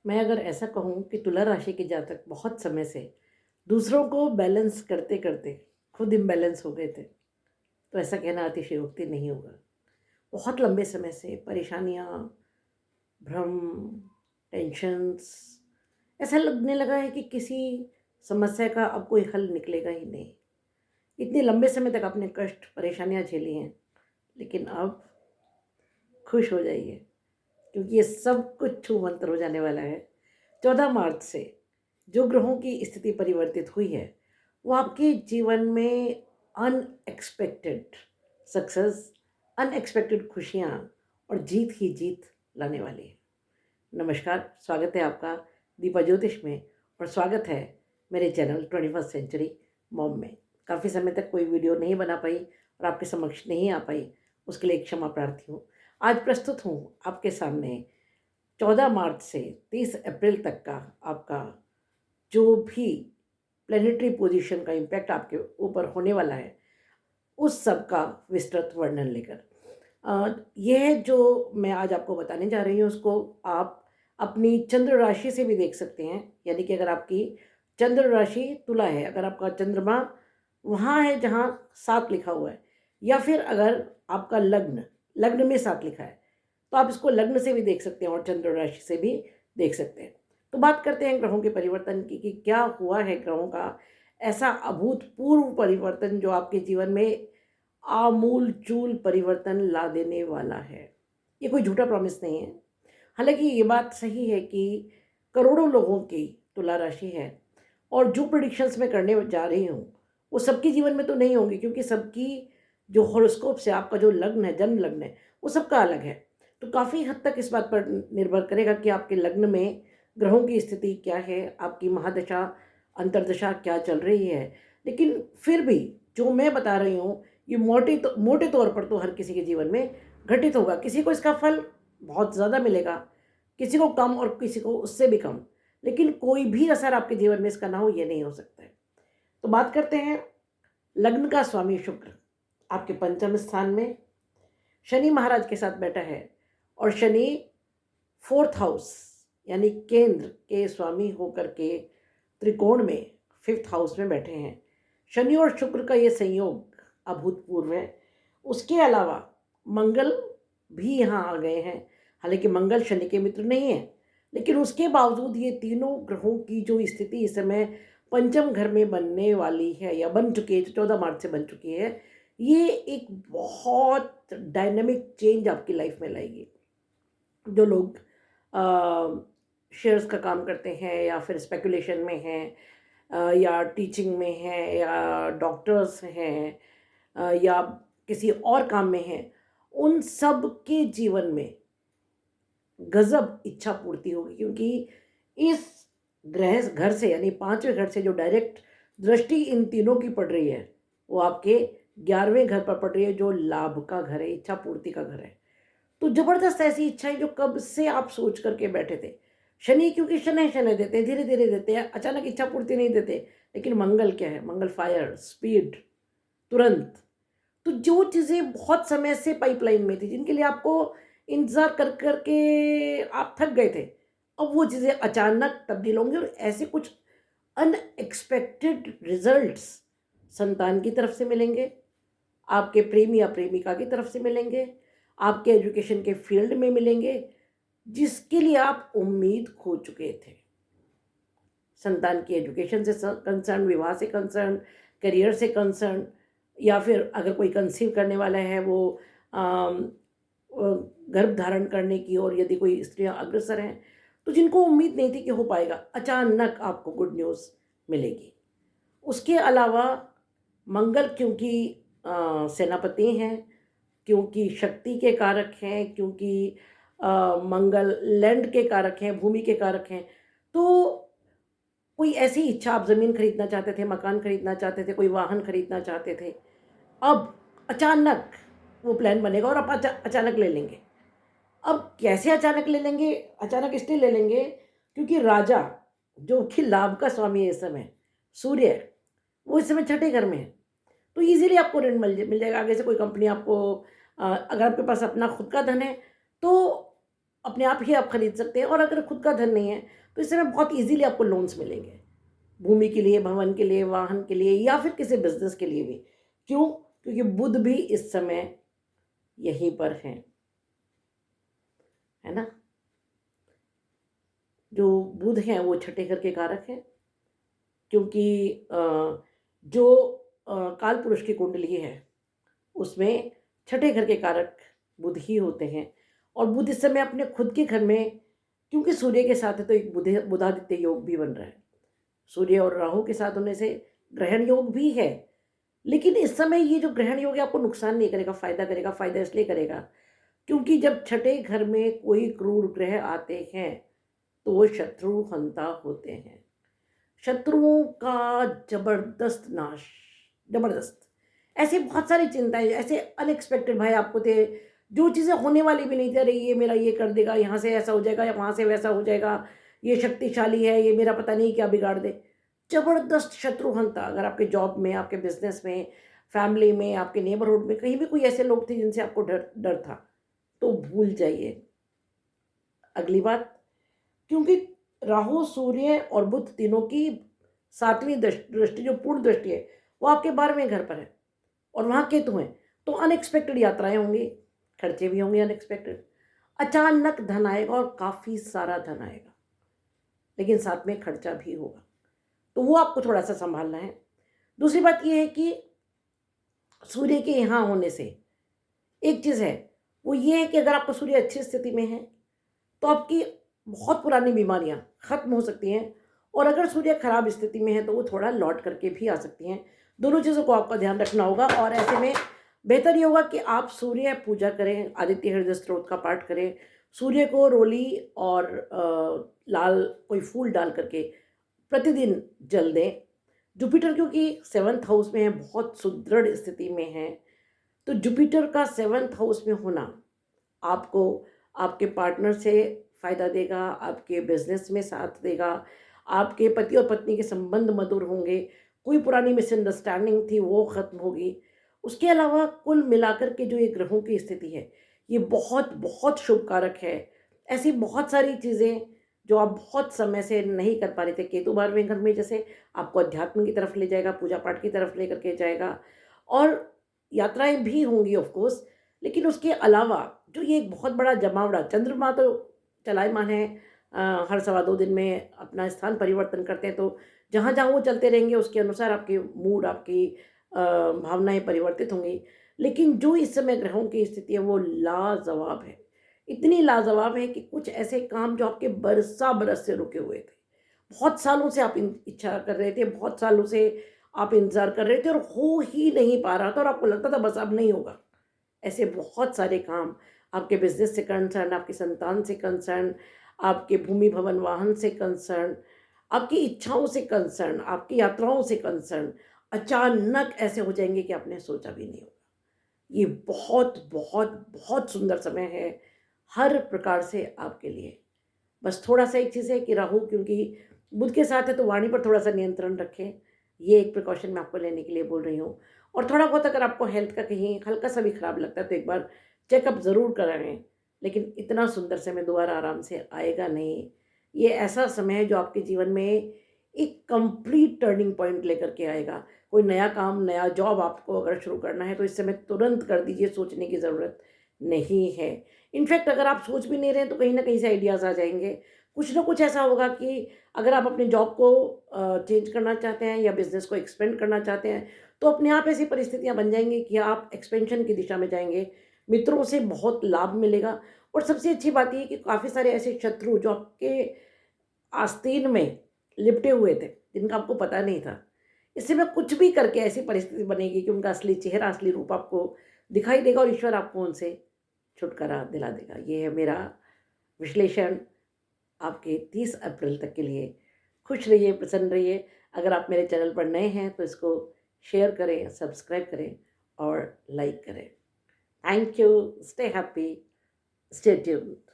मैं अगर ऐसा कहूँ कि तुला राशि के जातक बहुत समय से दूसरों को बैलेंस करते करते खुद इम्बैलेंस हो गए थे, तो ऐसा कहना अतिशयोक्ति नहीं होगा। बहुत लंबे समय से परेशानियाँ, भ्रम, टेंशन्स, ऐसा लगने लगा है कि किसी समस्या का अब कोई हल निकलेगा ही नहीं। इतने लंबे समय तक आपने कष्ट, परेशानियाँ झेली हैं, लेकिन अब खुश हो जाइए, क्योंकि ये सब कुछ छू मंतर हो जाने वाला है। 14 मार्च से जो ग्रहों की स्थिति परिवर्तित हुई है, वो आपके जीवन में अनएक्सपेक्टेड सक्सेस, अनएक्सपेक्टेड खुशियाँ और जीत ही जीत लाने वाली है। नमस्कार, स्वागत है आपका दीपा ज्योतिष में, और स्वागत है मेरे चैनल 21st सेंचुरी मॉम में। काफ़ी समय तक कोई वीडियो नहीं बना पाई और आपके समक्ष नहीं आ पाई, उसके लिए क्षमा प्रार्थी हूँ। आज प्रस्तुत हूँ आपके सामने 14 मार्च से 30 अप्रैल तक का आपका जो भी प्लेनेटरी पोजीशन का इम्पैक्ट आपके ऊपर होने वाला है, उस सब का विस्तृत वर्णन लेकर। यह जो मैं आज आपको बताने जा रही हूँ, उसको आप अपनी चंद्र राशि से भी देख सकते हैं। यानी कि अगर आपकी चंद्र राशि तुला है, अगर आपका चंद्रमा वहाँ है जहाँ 7 लिखा हुआ है, या फिर अगर आपका लग्न लग्न में 7 लिखा है, तो आप इसको लग्न से भी देख सकते हैं और चंद्र राशि से भी देख सकते हैं। तो बात करते हैं ग्रहों के परिवर्तन की कि क्या हुआ है ग्रहों का ऐसा अभूतपूर्व परिवर्तन जो आपके जीवन में आमूल चूल परिवर्तन ला देने वाला है। ये कोई झूठा प्रॉमिस नहीं है। हालांकि ये बात सही है कि करोड़ों लोगों की तुला राशि है, और जो प्रिडिक्शंस मैं करने जा रही हूँ वो सबके जीवन में तो नहीं होंगी, क्योंकि सबकी जो हॉरोस्कोप से आपका जो लग्न है, जन्म लग्न है, वो सबका अलग है। तो काफ़ी हद तक इस बात पर निर्भर करेगा कि आपके लग्न में ग्रहों की स्थिति क्या है, आपकी महादशा अंतर्दशा क्या चल रही है। लेकिन फिर भी जो मैं बता रही हूँ, ये मोटे तौर पर तो हर किसी के जीवन में घटित होगा। किसी को इसका फल बहुत ज़्यादा मिलेगा, किसी को कम और किसी को उससे भी कम, लेकिन कोई भी असर आपके जीवन में इसका ना हो, ये नहीं हो सकता है। तो बात करते हैं लग्न का स्वामी शुक्र आपके पंचम स्थान में शनि महाराज के साथ बैठा है, और शनि 4th हाउस यानी केंद्र के स्वामी होकर के त्रिकोण में 5th हाउस में बैठे हैं। शनि और शुक्र का ये संयोग अभूतपूर्व है। उसके अलावा मंगल भी यहाँ आ गए हैं। हालांकि मंगल शनि के मित्र नहीं है, लेकिन उसके बावजूद ये तीनों ग्रहों की जो स्थिति इस समय पंचम घर में बनने वाली है या बन चुकी है, 14 मार्च से बन चुकी है, ये एक बहुत डायनामिक चेंज आपकी लाइफ में लाएगी। जो लोग शेयर्स का काम करते हैं, या फिर स्पेकुलेशन में हैं, या टीचिंग में हैं, या डॉक्टर्स हैं, या किसी और काम में हैं, उन सब के जीवन में गजब इच्छा पूर्ति होगी, क्योंकि इस ग्रह घर से यानी 5वें घर से जो डायरेक्ट दृष्टि इन तीनों की पड़ रही है, वो आपके 11वें घर पर पड़ रही है, जो लाभ का घर है, इच्छा पूर्ति का घर है। तो जबरदस्त ऐसी इच्छाएं जो कब से आप सोच करके बैठे थे। शनि क्योंकि शनि शनि देते हैं, धीरे धीरे देते हैं, अचानक इच्छा पूर्ति नहीं देते। लेकिन मंगल क्या है? मंगल फायर, स्पीड, तुरंत। तो जो चीज़ें बहुत समय से पाइपलाइन में थी, जिनके लिए आपको इंतज़ार कर कर के आप थक गए थे, अब वो चीज़ें अचानक तब्दील होंगी, और ऐसे कुछ अनएक्सपेक्टेड रिजल्ट्स संतान की तरफ से मिलेंगे, आपके प्रेमी या प्रेमिका की तरफ से मिलेंगे, आपके एजुकेशन के फील्ड में मिलेंगे, जिसके लिए आप उम्मीद खो चुके थे। संतान की एजुकेशन से कंसर्न, विवाह से कंसर्न, करियर से कंसर्न, या फिर अगर कोई कंसीव करने वाला है, वो गर्भ धारण करने की और यदि कोई स्त्रियां अग्रसर हैं, तो जिनको उम्मीद नहीं थी कि हो पाएगा, अचानक आपको गुड न्यूज़ मिलेगी। उसके अलावा मंगल क्योंकि सेनापति हैं, क्योंकि शक्ति के कारक हैं, क्योंकि मंगल लैंड के कारक हैं, भूमि के कारक हैं, तो कोई ऐसी इच्छा, आप ज़मीन खरीदना चाहते थे, मकान खरीदना चाहते थे, कोई वाहन खरीदना चाहते थे, अब अचानक वो प्लान बनेगा और आप अचानक ले लेंगे। अब कैसे अचानक ले लेंगे? अचानक इसलिए ले लेंगे क्योंकि राजा, जो कि लाभ का स्वामी है इस समय, सूर्य, वो इस समय छठे घर में है। तो ईज़िली आपको ऋण मिल जाएगा। आगे से कोई कंपनी आपको, अगर आपके पास अपना खुद का धन है, तो अपने आप ही आप खरीद सकते हैं। और अगर खुद का धन नहीं है तो इस समय बहुत इजीली आपको लोन्स मिलेंगे, भूमि के लिए, भवन के लिए, वाहन के लिए, या फिर किसी बिजनेस के लिए भी। क्यों? क्योंकि बुध भी इस समय यहीं पर है ना। जो बुध हैं वो छठे घर के कारक हैं, क्योंकि जो काल पुरुष की कुंडली है उसमें छठे घर के कारक बुध ही होते हैं। और बुध इस समय अपने खुद के घर में, क्योंकि सूर्य के साथ है तो एक बुधादित्य योग भी बन रहा है। सूर्य और राहु के साथ होने से ग्रहण योग भी है, लेकिन इस समय ये जो ग्रहण योग है आपको नुकसान नहीं करेगा, फायदा करेगा। फायदा इसलिए करेगा क्योंकि जब छठे घर में कोई क्रूर ग्रह आते हैं तो वो शत्रु हंता होते हैं। शत्रुओं का जबरदस्त नाश, जबरदस्त। ऐसी बहुत सारी चिंताएं, ऐसे अनएक्सपेक्टेड भाई आपको थे, जो चीज़ें होने वाली भी नहीं थी। अरे ये मेरा ये कर देगा, यहाँ से ऐसा हो जाएगा या वहाँ से वैसा हो जाएगा, ये शक्तिशाली है, ये मेरा पता नहीं क्या बिगाड़ दे। जबरदस्त शत्रु हंता। अगर आपके जॉब में, आपके बिजनेस में, फैमिली में, आपके नेबरहुड में कहीं भी कोई ऐसे लोग थे जिनसे आपको डर डर था, तो भूल जाइए। अगली बात, क्योंकि राहु, सूर्य और बुध तीनों की सातवीं दृष्टि, जो पूर्ण दृष्टि है, वो आपके 12वें घर पर है और वहाँ केतु हैं। तो अनएक्सपेक्टेड यात्राएं होंगी, खर्चे भी होंगे अनएक्सपेक्टेड। अचानक धन आएगा और काफ़ी सारा धन आएगा, लेकिन साथ में खर्चा भी होगा, तो वो आपको थोड़ा सा संभालना है। दूसरी बात ये है कि सूर्य के यहाँ होने से एक चीज़ है, वो ये है कि अगर आपका सूर्य अच्छी स्थिति में है तो आपकी बहुत पुरानी बीमारियां खत्म हो सकती हैं, और अगर सूर्य खराब स्थिति में है तो वो थोड़ा लौट करके भी आ सकती हैं। दोनों चीज़ों को आपका ध्यान रखना होगा। और ऐसे में बेहतर ये होगा कि आप सूर्य पूजा करें, आदित्य हृदय स्त्रोत का पाठ करें, सूर्य को रोली और लाल कोई फूल डाल करके प्रतिदिन जल दें। जुपिटर क्योंकि 7th हाउस में है, बहुत सुदृढ़ स्थिति में है, तो जुपिटर का 7th हाउस में होना आपको आपके पार्टनर से फ़ायदा देगा, आपके बिजनेस में साथ देगा, आपके पति और पत्नी के संबंध मधुर होंगे, कोई पुरानी मिसअंडरस्टैंडिंग थी वो ख़त्म होगी। उसके अलावा कुल मिलाकर के जो ये ग्रहों की स्थिति है, ये बहुत बहुत शुभ कारक है। ऐसी बहुत सारी चीज़ें जो आप बहुत समय से नहीं कर पा रहे थे, केतु 12वें घर में जैसे आपको अध्यात्म की तरफ ले जाएगा, पूजा पाठ की तरफ ले करके जाएगा, और यात्राएं भी होंगी ऑफ कोर्स। लेकिन उसके अलावा जो ये एक बहुत बड़ा जमावड़ा, चंद्रमा तो चलायमान है, हर 2.25 दिन में अपना स्थान परिवर्तन करते हैं, तो जहाँ जहाँ वो चलते रहेंगे उसके अनुसार आपके मूड, आपकी भावनाएं परिवर्तित होंगी। लेकिन जो इस समय ग्रहों की स्थिति है वो लाजवाब है, इतनी लाजवाब है कि कुछ ऐसे काम जो आपके बरसा बरस से रुके हुए थे, बहुत सालों से आप इच्छा कर रहे थे, बहुत सालों से आप इंतज़ार कर रहे थे और हो ही नहीं पा रहा था, और आपको लगता था बस अब नहीं होगा। ऐसे बहुत सारे काम, आपके बिजनेस से कंसर्न, आपकी संतान से कंसर्न, आपके भूमि भवन वाहन से कंसर्न, आपकी इच्छाओं से कंसर्न, आपकी यात्राओं से कंसर्न, अचानक ऐसे हो जाएंगे कि आपने सोचा भी नहीं होगा। ये बहुत बहुत बहुत सुंदर समय है हर प्रकार से आपके लिए। बस थोड़ा सा एक चीज़ है कि राहु क्योंकि बुध के साथ है तो वाणी पर थोड़ा सा नियंत्रण रखें, ये एक प्रिकॉशन मैं आपको लेने के लिए बोल रही हूँ। और थोड़ा बहुत अगर आपको हेल्थ का कहीं हल्का सा भी खराब लगता है तो एक बार चेकअप ज़रूर कराएं। लेकिन इतना सुंदर समय दोबारा आराम से आएगा नहीं। ये ऐसा समय है जो आपके जीवन में एक कंप्लीट टर्निंग पॉइंट लेकर के आएगा। कोई नया काम, नया जॉब आपको अगर शुरू करना है तो इस समय तुरंत कर दीजिए, सोचने की ज़रूरत नहीं है। इनफैक्ट अगर आप सोच भी नहीं रहे हैं तो कहीं ना कहीं से आइडियाज़ आ जाएंगे। कुछ ना कुछ ऐसा होगा कि अगर आप अपने जॉब को चेंज करना चाहते हैं या बिज़नेस को एक्सपेंड करना चाहते हैं तो अपने आप ऐसी परिस्थितियां बन जाएंगी कि आप एक्सपेंशन की दिशा में जाएंगे, मित्रों से बहुत लाभ मिलेगा। और सबसे अच्छी बात ये कि काफ़ी सारे ऐसे शत्रु जो आपके आस्तीन में लिपटे हुए थे, जिनका आपको पता नहीं था, इससे मैं कुछ भी करके ऐसी परिस्थिति बनेगी कि उनका असली चेहरा, असली रूप आपको दिखाई देगा और ईश्वर आपको उनसे छुटकारा दिला देगा। ये है मेरा विश्लेषण आपके 30 अप्रैल तक के लिए। खुश रहिए, प्रसन्न रहिए। अगर आप मेरे चैनल पर नए हैं तो इसको शेयर करें, सब्सक्राइब करें और लाइक करें। Thank you. Stay happy, stay tuned.